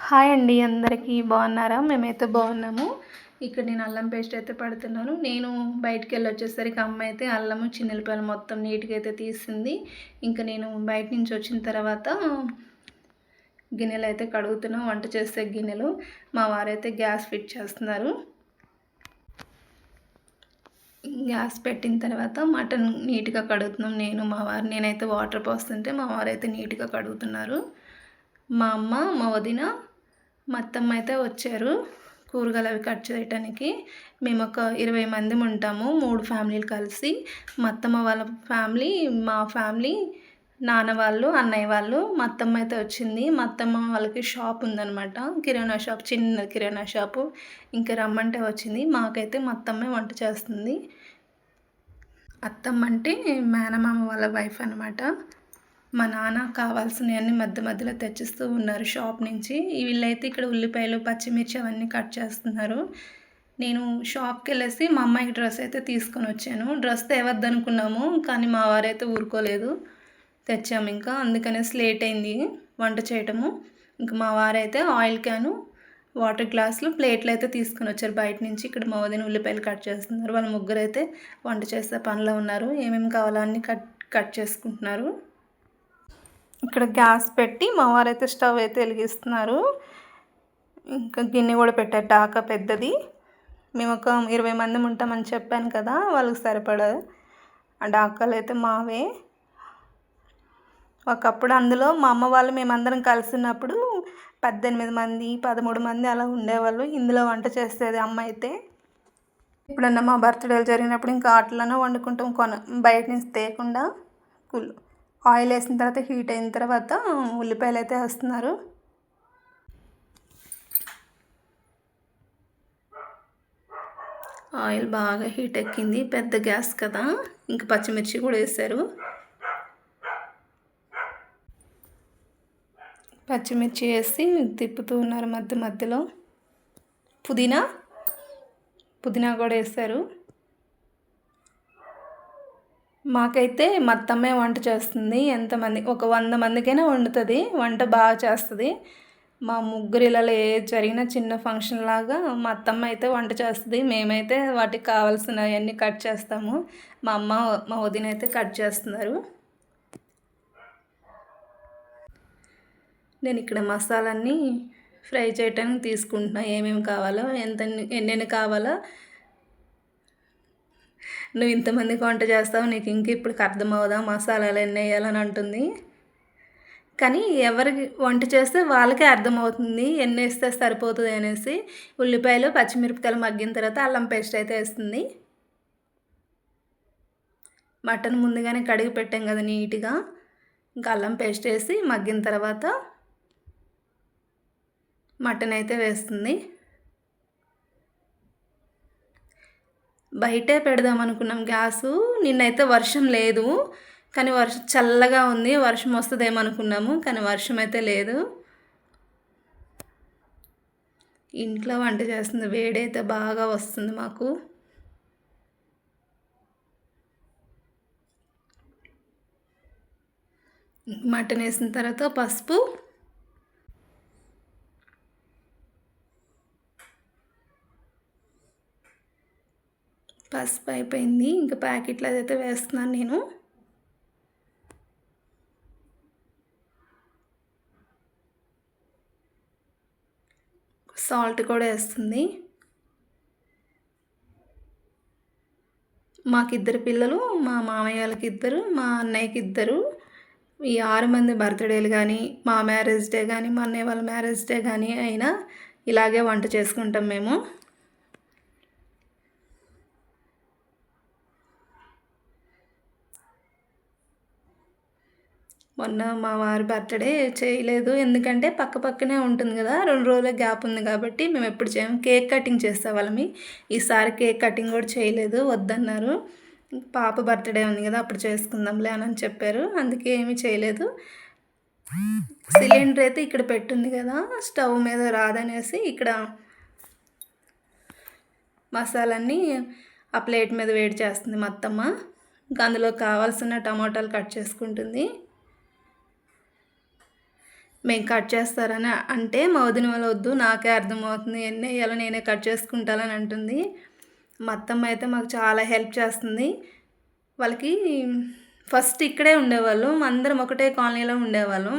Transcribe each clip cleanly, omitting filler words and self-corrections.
Hi అండి, అందరికీ బాగున్నారా? మేమైతే బాగున్నాము. ఇక్కడ నేను అల్లం పేస్ట్ అయితే పడుతున్నాను. నేను బయటికి వెళ్ళి వచ్చేసరికి అమ్మ అయితే అల్లము చిన్నులపాయలు మొత్తం నీట్గా అయితే తీసింది. ఇంకా నేను బయట నుంచి వచ్చిన తర్వాత గిన్నెలు అయితే కడుగుతున్నాం, వంట చేసే గిన్నెలు. మా వారైతే గ్యాస్ ఫిట్ చేస్తున్నారు. గ్యాస్ పెట్టిన తర్వాత మటన్ నీట్గా కడుగుతున్నాం నేను మా వారు. నేనైతే వాటర్ పోస్తుంటే మా వారైతే నీట్గా కడుగుతున్నారు. మా అమ్మ, మా వదిన, మా అత్తమ్మ అయితే వచ్చారు కూరగాయలు అవి కట్ చేయడానికి. మేము ఒక 20 మంది ఉంటాము, 3 ఫ్యామిలీలు కలిసి. మా అత్తమ్మ వాళ్ళ ఫ్యామిలీ, మా ఫ్యామిలీ, నాన్న వాళ్ళు, అన్నయ్య వాళ్ళు. మా అత్తమ్మ అయితే వచ్చింది. మా అత్తమ్మ వాళ్ళకి షాప్ ఉందన్నమాట, కిరాణా షాప్, చిన్న కిరాణా షాపు. ఇంకా రమ్మంటే వచ్చింది. మాకైతే మా అత్తమ్మే వంట చేస్తుంది. అత్తమ్మ అంటే మేనమామ వాళ్ళ వైఫ్ అనమాట. మా నాన్న కావాల్సినవన్నీ మధ్య మధ్యలో తెచ్చిస్తూ ఉన్నారు షాప్ నుంచి. వీళ్ళైతే ఇక్కడ ఉల్లిపాయలు, పచ్చిమిర్చి అవన్నీ కట్ చేస్తున్నారు. నేను షాప్కి వెళ్ళేసి మా అమ్మాయికి డ్రెస్ అయితే తీసుకొని వచ్చాను. డ్రెస్ తేవద్దనుకున్నాము, కానీ మా వారైతే ఊరుకోలేదు, తెచ్చాము. ఇంకా అందుకనేసి లేట్ అయింది వంట చేయటము. ఇంకా మా వారైతే ఆయిల్ క్యాను, వాటర్ గ్లాసులు, ప్లేట్లు అయితే తీసుకొని వచ్చారు బయట నుంచి. ఇక్కడ మా వదిన ఉల్లిపాయలు కట్ చేస్తున్నారు. వాళ్ళ ముగ్గురు అయితే వంట చేసే పనిలో ఉన్నారు. ఏమేమి కావాలో అన్నీ కట్ చేసుకుంటున్నారు. ఇక్కడ గ్యాస్ పెట్టి మా వారైతే స్టవ్ అయితే వెలిగిస్తున్నారు. ఇంకా గిన్నె కూడా పెట్టారు, డాకా పెద్దది. మేము ఒక 20 మంది ఉంటామని చెప్పాను కదా, వాళ్ళకి సరిపడా ఆ డాకాలు అయితే మావే. ఒకప్పుడు అందులో మా అమ్మ వాళ్ళు మేమందరం కలిసినప్పుడు 18 మంది, 13 మంది అలా ఉండేవాళ్ళు. ఇందులో వంట చేసేది అమ్మ అయితే. ఎప్పుడన్నా మా బర్త్డేలు జరిగినప్పుడు ఇంకా ఆటలనే వండుకుంటాం, బయట నుంచి తేకుండా. ఆయిల్ వేసిన తర్వాత హీట్ అయిన తర్వాత ఉల్లిపాయలు అయితే వేస్తున్నారు. ఆయిల్ బాగా హీట్ ఎక్కింది, పెద్ద గ్యాస్ కదా. ఇంకా పచ్చిమిర్చి కూడా వేసారు. పచ్చిమిర్చి వేసి తిప్పుతూ ఉన్నారు మధ్య మధ్యలో. పుదీనా కూడా వేస్తారు. మాకైతే మా అత్తమ్మే వంట చేస్తుంది. ఎంతమంది, ఒక 100 మందికైనా వండుతుంది, వంట బాగా చేస్తుంది. మా ముగ్గురిలలో జరిగిన చిన్న ఫంక్షన్ లాగా మా అత్తమ్మ అయితే వంట చేస్తుంది. మేమైతే వాటికి కావాల్సినవన్నీ కట్ చేస్తాము. మా అమ్మ, మా వదిన అయితే కట్ చేస్తున్నారు. నేను ఇక్కడ మసాలాన్ని ఫ్రై చేయడానికి తీసుకుంటున్నా. ఏమేమి కావాలో, ఎన్నెన్ని కావాలో. నువ్వు ఇంతమందికి వంట చేస్తావు, నీకు ఇంక ఇప్పటికి అర్థమవుదా మసాలాలు ఎన్ని వేయాలని అంటుంది. కానీ ఎవరికి వంట చేస్తే వాళ్ళకే అర్థమవుతుంది ఎన్ని వేస్తే సరిపోతుంది అనేసి. ఉల్లిపాయలు, పచ్చిమిరపకాయలు మగ్గిన తర్వాత అల్లం పేస్ట్ అయితే వేస్తుంది. మటన్ ముందుగానే కడిగి పెట్టాం కదా నీట్గా. ఇంకా అల్లం పేస్ట్ వేసి మగ్గిన తర్వాత మటన్ అయితే వేస్తుంది. బయటే పెడదాం అనుకున్నాం గ్యాసు. నిన్నైతే వర్షం లేదు, కానీ చల్లగా ఉంది, వర్షం వస్తుందేమో అనుకున్నాము, కానీ వర్షం అయితే లేదు. ఇంట్లో వంట చేస్తుంది, వేడైతే బాగా వస్తుంది మాకు. మటన్ వేసిన తర్వాత పసుపు, అయిపోయింది. ఇంకా ప్యాకెట్లో అదైతే వేస్తున్నాను నేను. సాల్ట్ కూడా వేస్తుంది. మాకు 2 పిల్లలు, మా మామయ్య వాళ్ళకి 2, మా అన్నయ్యకి 2. ఈ 6 మంది బర్త్డేలు కానీ, మా మ్యారేజ్ డే కానీ, మా అన్నయ్య వాళ్ళ మ్యారేజ్ డే కానీ అయినా ఇలాగే వంట చేసుకుంటాం మేము. మొన్న మా వారి బర్త్డే చేయలేదు, ఎందుకంటే పక్కనే ఉంటుంది కదా, 2 రోజుల గ్యాప్ ఉంది కాబట్టి మేము ఎప్పుడు చేయము. కేక్ కటింగ్ చేసేవాళ్ళమి, ఈసారి కేక్ కటింగ్ కూడా చేయలేదు, వద్దన్నారు. పాప బర్త్డే ఉంది కదా, అప్పుడు చేసుకుందాంలే అని చెప్పారు, అందుకే ఏమీ చేయలేదు. సిలిండర్ అయితే ఇక్కడ పెట్టుంది కదా, స్టవ్ మీద రాదనేసి ఇక్కడ మసాలాన్ని ఆ ప్లేట్ మీద వేడి చేస్తుంది మా అత్తమ్మ. ఇంకా అందులో కావాల్సిన టమాటాలు కట్ చేసుకుంటుంది. మేము కట్ చేస్తారని అంటే మా వదిన వాళ్ళు వద్దు నాకే అర్థమవుతుంది ఎన్ని వేయాలో నేనే కట్ చేసుకుంటానని అంటుంది. మా అత్తమ్మ అయితే మాకు చాలా హెల్ప్ చేస్తుంది. వాళ్ళకి ఫస్ట్ ఇక్కడే ఉండేవాళ్ళు, అందరం ఒకటే కాలనీలో ఉండేవాళ్ళం.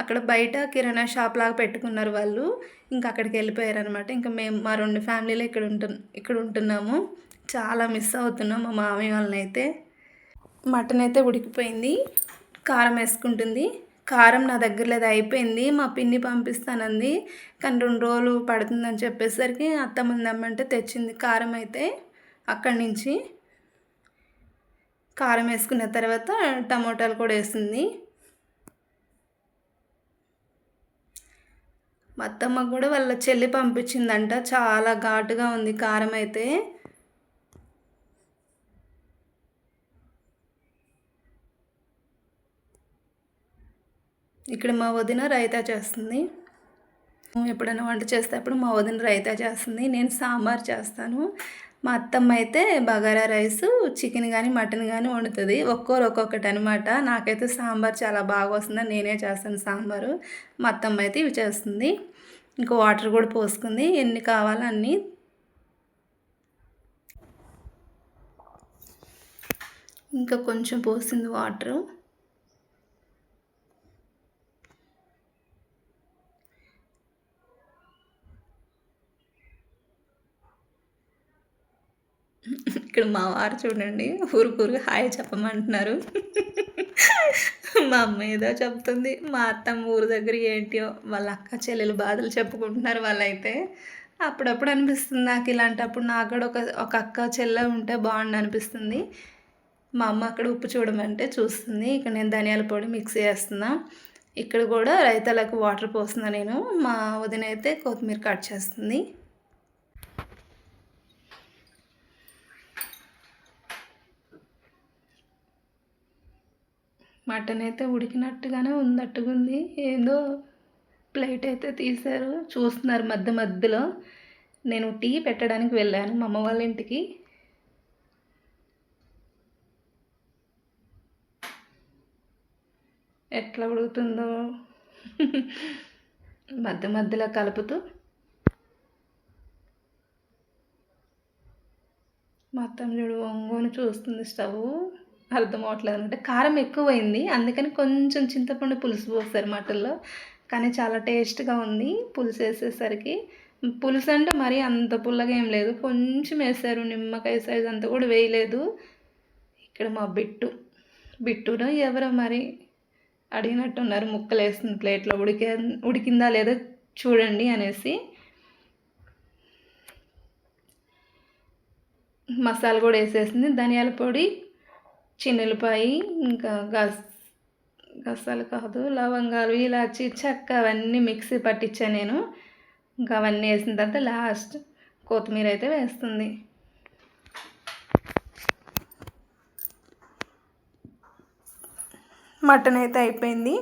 అక్కడ బయట కిరాణా షాప్ లాగా పెట్టుకున్నారు వాళ్ళు, ఇంకా అక్కడికి వెళ్ళిపోయారనమాట. ఇంకా మేము మా 2 ఫ్యామిలీలు ఇక్కడ ఉంటున్నాము. చాలా మిస్ అవుతున్నాం మా మామయ్య వాళ్ళని అయితే. మటన్ అయితే ఉడికిపోయింది, కారం వేసుకుంటుంది. కారం నా దగ్గర లేదు, అయిపోయింది. మా పిన్ని పంపిస్తానంది కానీ 2 రోజులు పడుతుందని చెప్పేసరికి అత్తమ్మ తెమ్మంటే తెచ్చింది కారం అయితే. అక్కడి నుంచి కారం వేసుకున్న తర్వాత టమోటాలు కూడా వేసింది. మా అత్తమ్మ కూడా వాళ్ళ చెల్లి పంపించిందంట, చాలా ఘాటుగా ఉంది కారం అయితే. ఇక్కడ మా వదిన రైతా చేస్తుంది. ఎప్పుడైనా వంట చేసేటప్పుడు మా వదిన రైతా చేస్తుంది, నేను సాంబార్ చేస్తాను. మా అత్తమ్మ అయితే బగారా రైస్, చికెన్ కానీ మటన్ కానీ వండుతుంది. ఒక్కొక్కటి అనమాట. నాకైతే సాంబార్ చాలా బాగా వస్తుందని నేనే చేస్తాను సాంబారు. మా అత్తమ్మ అయితే ఇవి చేస్తుంది. ఇంకా వాటర్ కూడా పోసుకుంది, ఎన్ని కావాలో అన్నీ. ఇంకా కొంచెం పోసింది వాటరు. ఇక్కడ మా వారు చూడండి, ఊరుకు హాయ్ చెప్పమంటున్నారు. మా అమ్మ ఏదో చెప్తుంది, మా అత్తమ్మ ఊరు దగ్గర ఏంటో వాళ్ళ అక్క చెల్లెలు బాధలు చెప్పుకుంటున్నారు వాళ్ళైతే. అప్పుడప్పుడు అనిపిస్తుంది నాకు, ఇలాంటప్పుడు నాకు కూడా ఒక అక్క చెల్లె ఉంటే బాగుండు అనిపిస్తుంది. మా అమ్మ అక్కడ ఉప్పు చూడమంటే చూస్తుంది. ఇక్కడ నేను ధనియాల పొడి మిక్స్ చేస్తున్నా. ఇక్కడ కూడా రైతాలకు వాటర్ పోస్తున్నా నేను. మా వదిన అయితే కొత్తిమీర కట్ చేస్తుంది. మటన్ అయితే ఉడికినట్టుగానే ఉన్నట్టుగుంది. ఏదో ప్లేట్ అయితే తీశారు, చూస్తున్నారు మధ్య మధ్యలో. నేను టీ పెట్టడానికి వెళ్ళాను మా అమ్మ వాళ్ళ ఇంటికి. ఎట్లా ఉడుకుతుందో మధ్య మధ్యలో కలుపుతూ. మొత్తం చూడు ఒంగోని చూస్తుంది స్టవ్. అర్థం అవట్లేదు అనమాట. కారం ఎక్కువైంది, అందుకని కొంచెం చింతపండు పులుసు పోస్తారు మటన్లో. కానీ చాలా టేస్ట్గా ఉంది పులుసు వేసేసరికి. పులుసు అంటే మరీ అంత పుల్లగా ఏం లేదు, కొంచెం వేసారు, నిమ్మకాయ సైజ్ అంతా కూడా వేయలేదు. ఇక్కడ మా బిట్టును ఎవరో మరి అడిగినట్టున్నారు, ముక్కలు వేస్తుంది ప్లేట్లో, ఉడికిందా లేదా చూడండి అనేసి. మసాలా కూడా వేసేసింది, ధనియాల పొడి, చిన్నులపాయి, ఇంకా గసాలు కాదు లవంగాలు, ఇలాచి, చెక్క అవన్నీ మిక్సీ పట్టించాను నేను. ఇంకా అవన్నీ వేసిన తర్వాత లాస్ట్ కొత్తిమీర అయితే వేస్తుంది. మటన్ అయితే అయిపోయింది,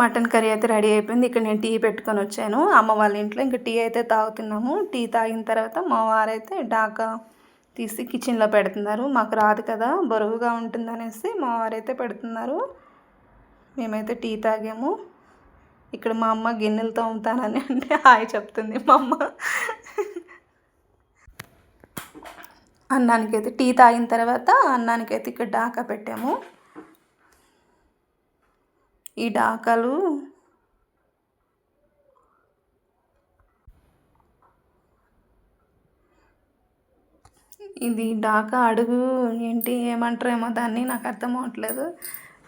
మటన్ కర్రీ అయితే రెడీ అయిపోయింది. ఇక్కడ నేను టీ పెట్టుకొని వచ్చాను అమ్మ వాళ్ళ ఇంట్లో. ఇంకా టీ అయితే తాగుతున్నాము. టీ తాగిన తర్వాత మా వారైతే డాకా తీసి కిచెన్లో పెడుతున్నారు. మాకు రాదు కదా, బరువుగా ఉంటుందనేసి మా వారైతే పెడుతున్నారు. మేమైతే టీ తాగాము. ఇక్కడ మా అమ్మ గిన్నెలు తోముతానని అంటే హాయ్ చెప్తుంది మా అమ్మ. అన్నానికైతే టీ తాగిన తర్వాత అన్నానికైతే ఇక్కడ డాకా పెట్టాము. ఈ డాకాలు ఇది డాకా అడుగు ఏంటి ఏమంటారేమో దాన్ని, నాకు అర్థం అవ్వట్లేదు.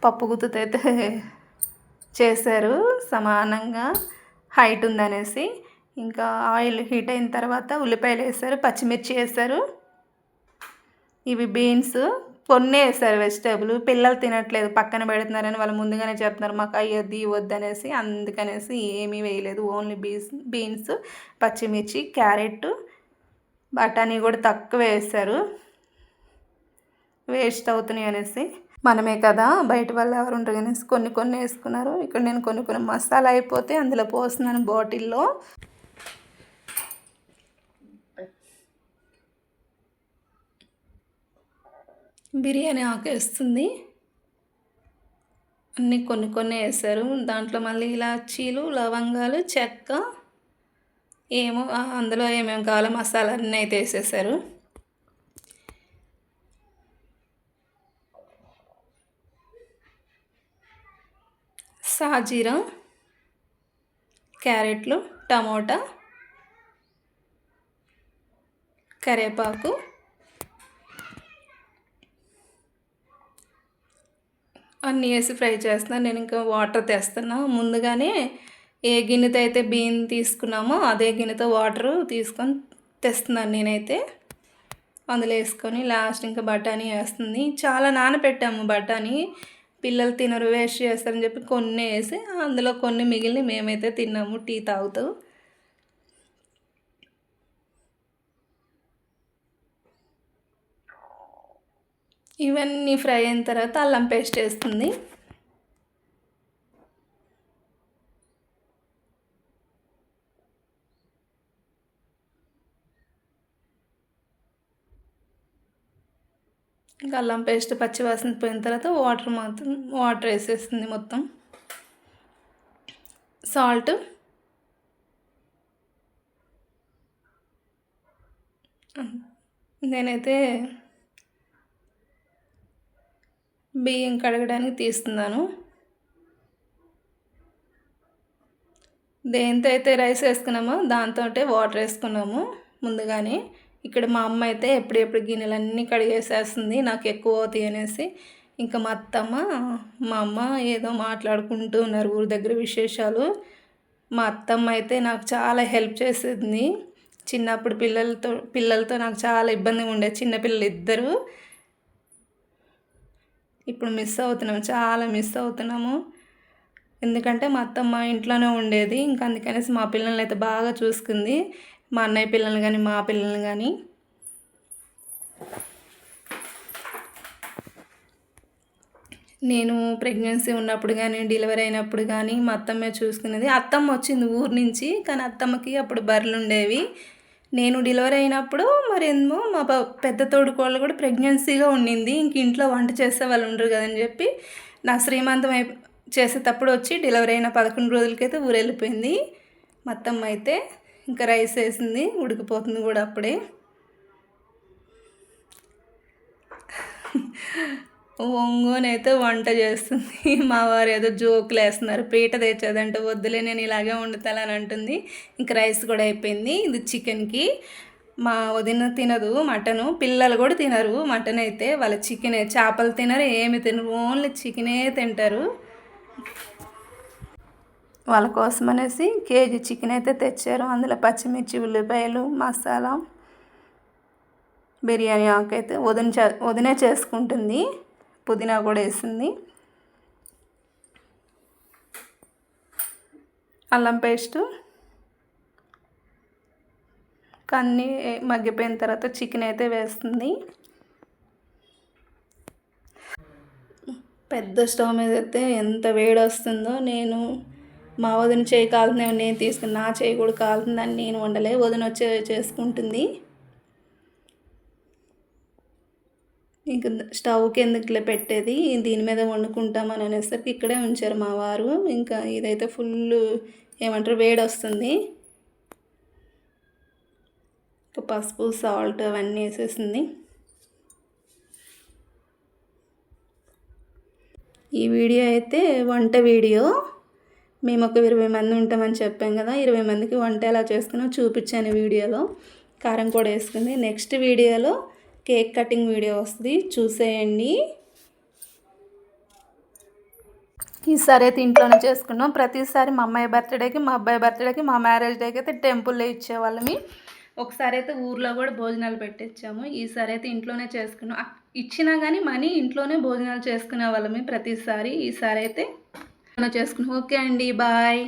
పప్పు గుత్తుతో అయితే చేశారు సమానంగా, హైట్ ఉందనేసి. ఇంకా ఆయిల్ హీట్ అయిన తర్వాత ఉల్లిపాయలు వేసారు, పచ్చిమిర్చి వేసారు. ఇవి బీన్స్ కొన్ని వేసారు వెజిటేబుల్. పిల్లలు తినట్లేదు, పక్కన పెడుతున్నారని వాళ్ళు ముందుగానే చెప్తున్నారు, మాకు అయ్యొద్ది వద్దనేసి. అందుకనేసి ఏమీ వేయలేదు, ఓన్లీ బీన్స్, పచ్చిమిర్చి, క్యారెట్, బఠానీ కూడా తక్కువ వేస్తారు, వేస్ట్ అవుతున్నాయి అనేసి. మనమే కదా, బయట వాళ్ళు ఎవరు ఉంటారు అనేసి కొన్ని వేసుకున్నారు. ఇక్కడ నేను కొన్ని మసాలా అయిపోతే అందులో పోస్తున్నాను బాటిల్లో. బిర్యానీ ఆకు వేస్తుంది. అన్నీ కొన్ని కొన్ని వేస్తారు. దాంట్లో మళ్ళీ ఇలాచీలు, లవంగాలు, చెక్క ఏమో అందులో ఏమేమి కావాలో మసాలా అన్నీ అయితే వేసేసారు. సాజీరా, క్యారెట్లు, టమోటా, కరివేపాకు, అన్నీ వేసి ఫ్రై చేస్తున్నాను. నేను ఇంకా వాటర్ తెస్తున్నా. ముందుగానే ఏ గిన్నెతో అయితే బియ్యం తీసుకున్నామో అదే గిన్నెతో వాటరు తీసుకొని తెస్తున్నాను నేనైతే. అందులో వేసుకొని లాస్ట్ ఇంకా బఠానీ వేస్తుంది. చాలా నానబెట్టాము బఠానీ, పిల్లలు తినరు వేస్ట్ చేస్తారని చెప్పి కొన్ని వేసి అందులో కొన్ని మిగిలిన మేమైతే తిన్నాము టీ తాగుతూ. ఇవన్నీ ఫ్రై అయిన తర్వాత అల్లం పేస్ట్ వేస్తుంది. ఇంకా అల్లం పేస్ట్ పచ్చివాసన పోయిన తర్వాత వాటర్ వేసేస్తుంది మొత్తం. సాల్ట్, నేనైతే బియ్యం కడగడానికి తీస్తున్నాను. దేంతో అయితే రైస్ వేసుకున్నామో దాంతో వాటర్ వేసుకున్నాము ముందుగానే. ఇక్కడ మా అమ్మ అయితే ఎప్పుడెప్పుడు గిన్నెలన్నీ కడిగేసేస్తుంది నాకు ఎక్కువ అవుతాయి అనేసి. ఇంకా మా అత్తమ్మ మా అమ్మ ఏదో మాట్లాడుకుంటూ ఉన్నారు ఊరి దగ్గర విశేషాలు. మా అత్తమ్మ అయితే నాకు చాలా హెల్ప్ చేసేది. చిన్నప్పుడు పిల్లలతో నాకు చాలా ఇబ్బందిగా ఉండేది. చిన్నపిల్లలు ఇద్దరు. ఇప్పుడు మిస్ అవుతున్నాము, చాలా మిస్ అవుతున్నాము. ఎందుకంటే మా అత్తమ్మ ఇంట్లోనే ఉండేది. ఇంకా అందుకనేసి మా పిల్లల్ని అయితే బాగా చూసుకుంది. మా అన్నయ్య పిల్లల్ని కానీ మా పిల్లల్ని కానీ. నేను ప్రెగ్నెన్సీ ఉన్నప్పుడు కానీ డెలివరీ అయినప్పుడు కానీ మా అత్తమ్మే చూసుకునేది. అత్తమ్మ వచ్చింది ఊరు నుంచి, కానీ అత్తమ్మకి అప్పుడు బర్రెలు ఉండేవి. నేను డెలివరీ అయినప్పుడు మరేమో మా పెద్ద తోడుకోళ్ళు కూడా ప్రెగ్నెన్సీగా ఉండింది. ఇంక ఇంట్లో వంట చేసే వాళ్ళు ఉండరు కదని చెప్పి నా శ్రీమంతం చేసేటప్పుడు వచ్చి డెలివరీ అయిన 11 రోజులకైతే ఊరు వెళ్ళిపోయింది మా అత్తమ్మ అయితే. ఇంకా రైస్ వేసింది, ఉడికిపోతుంది కూడా అప్పుడే. ఒంగోనైతే వంట చేస్తుంది. మా వారు ఏదో జోకులు వేస్తున్నారు, పీట తెచ్చేదంటే వద్దులే నేను ఇలాగే వండుతానని అంటుంది. ఇంక రైస్ కూడా అయిపోయింది. ఇది చికెన్కి. మా వదిన తినదు మటను, పిల్లలు కూడా తినరు మటన్ అయితే. వాళ్ళ చికెనే, చేపలు తినరు, ఏమి తినరు, ఓన్లీ చికెనే తింటారు. వాళ్ళ కోసం అనేసి కేజీ చికెన్ అయితే తెచ్చారు. అందులో పచ్చిమిర్చి, ఉల్లిపాయలు, మసాలా, బిర్యానీ ఆకు అయితే వదినే చేసుకుంటుంది. పుదీనా కూడా వేసింది. అల్లం పేస్టు కన్నీ మగ్గిపోయిన తర్వాత చికెన్ అయితే వేస్తుంది. పెద్ద స్టవ్ మీద అయితే ఎంత వేడి వస్తుందో. నేను మా వదిన చేయి కాలుతుందేమో నేను తీసుకుని, నా చేయి కూడా కాలుతుందని నేను వండలే, వదిన వచ్చే చేసుకుంటుంది. ఇంకా స్టవ్కి ఎందుకులే పెట్టేది, దీని మీద వండుకుంటామని అనేసరికి ఇక్కడే ఉంచారు మా వారు. ఇంకా ఇదైతే ఫుల్ ఏమంటారు వేడి వస్తుంది. ఇంకా పసుపు, సాల్ట్ అవన్నీ వేసేసింది. ఈ వీడియో అయితే వంట వీడియో. మేము ఒక 20 మంది ఉంటామని చెప్పాం కదా, 20 మందికి వంట ఎలా చేసుకున్నామో చూపించాను వీడియోలో. కారం కూడా వేసుకుంది. నెక్స్ట్ వీడియోలో కేక్ కటింగ్ వీడియో వస్తుంది, చూసేయండి. ఈసారి అయితే ఇంట్లోనే చేసుకున్నాం. ప్రతిసారి మా అమ్మాయి బర్త్డేకి, మా అబ్బాయి బర్త్డేకి, మా మ్యారేజ్ డేకి అయితే టెంపుల్లో ఇచ్చేవాళ్ళమి. ఒకసారి అయితే ఊర్లో కూడా భోజనాలు పెట్టించాము. ఈసారి అయితే ఇంట్లోనే చేసుకున్నాం. ఇచ్చినా కానీ మనీ ఇంట్లోనే భోజనాలు చేసుకునే వాళ్ళమి ప్రతిసారి. ఈసారి అయితే చేసుకున్నాం. ఓకే అండి, బాయ్.